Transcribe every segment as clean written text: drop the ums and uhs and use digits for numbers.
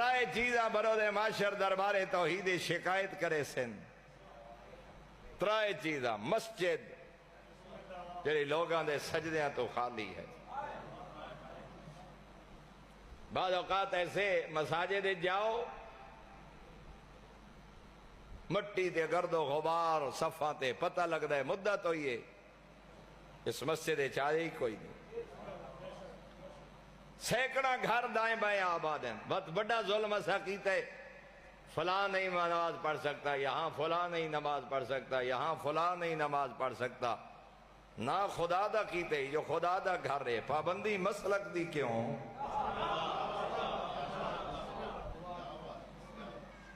ترائے چیزاں برود معاشر دربار توحید شکایت کرے سن ترائے چیزاں مسجد جڑی لوگاں دے سجدیاں تو خالی ہے بعض اوقات ایسے مساجد جاؤ مٹی تے گرد و غبار صفاں تے پتہ لگدا ہے مدت ہوئی ہے اس مسجد چاہے ہی کوئی نہیں سینکڑا گھر دائیں بائیں آباد ہیں بہت بڑا ظلم ایسا کیتا ہے فلاں نہیں نماز پڑھ سکتا یہاں فلاں نہیں نماز پڑھ سکتا یہاں فلاں نہیں نماز پڑھ سکتا نہ خدا دا کیتے جو خدا دا گھر ہے پابندی مسلک دی کیوں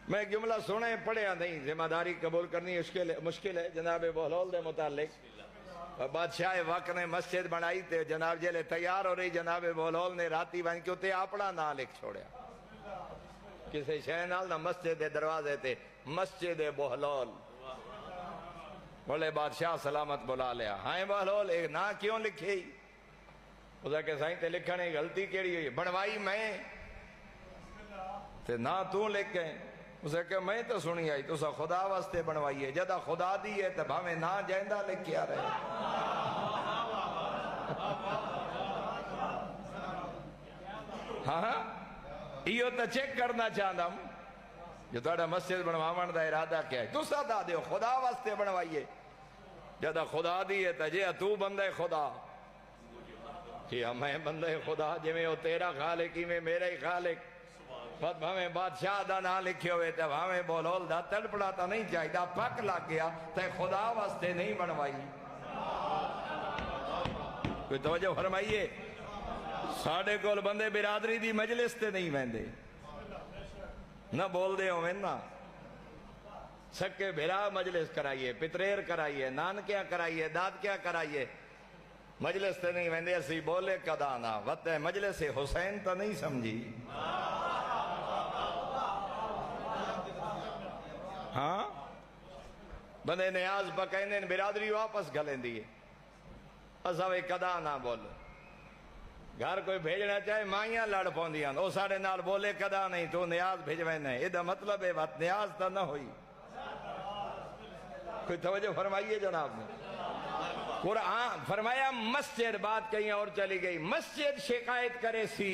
میں جملہ سنے پڑھیا نہیں ذمہ داری قبول کرنی مشکل ہے جناب بہلول دے متعلق بادشاہ وقت نے مسجد بنائی تے جناب جیلے تیار ہو رہی جناب بہلول نے راتی بن کے تے اپنا نہ لکھ چھوڑیا کسی شے نال نہ مسجد دے دروازے تے مسجد بہلول بولے بادشاہ سلامت بلا لیا ہائیں بہلول ایک نہ کیوں لکھی اسے کہ سائیں تے لکھنے غلطی کیڑی ہوئی بنوائی میں تے نہ تو لکھ گئے اسے کہ میں تو سنی آئی تو سا خدا واسطے بنوائی ہے جدہ خدا دی ہے تو بھامیں نہ جائندہ لکھیا رہے ہاں ایو تو چیک کرنا چاہتا ہوں جو تھوڑا مسجد بنواون دا ارادہ کیا ہے تو سا دا دیو خدا واسطے بنوائیے جدہ خدا دی ہے تو جے تو بندے خدا کہ میں بندے خدا جے میں وہ تیرا خالق ہی میں میرا ہی خالق بات بھامیں بادشاہ دا نہ لکھے ہوئے تے بھامیں بولول دا تڑپڑا تا نہیں چاہی دا پک لگ گیا تے خدا واسطے نہیں بنوائی کوئی توجہ فرمائیے ساڑھے کول بندے برادری دی مجلس تے نہیں ویندے نہ بول دے ہوئے نا سکے بھرا مجلس کرائیے پتریر کرائیے نانکیاں کرائیے دادکیاں کرائیے مجلس تے نہیں ویندے اسی بولے کدانا وقت مجلس حسین تا نہیں سمجھی ہاں بندے نیاز پکائنے برادری واپس گھلیں دیئے اساوے کدا نہ بول گھر کوئی بھیجنا چاہے مائیاں لڑ پوندیاں او ساڑے نال بولے کدا نہیں تو نیاز بھیجوینے ادھا مطلب ہے بات نیاز تا نہ ہوئی کوئی توجہ فرمائیے جناب نے قرآن فرمایا مسجد بات کہیں اور چلی گئی مسجد شکایت کرے سی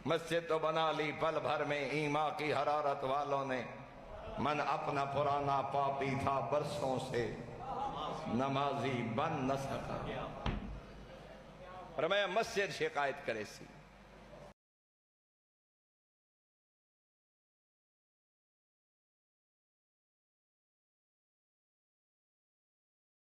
مسجد تو بنا لی پل بھر میں ایمان کی حرارت والوں نے من اپنا پرانا پاپی تھا برسوں سے نمازی بن نہ سکا فرمایا مسجد شکایت کرے سی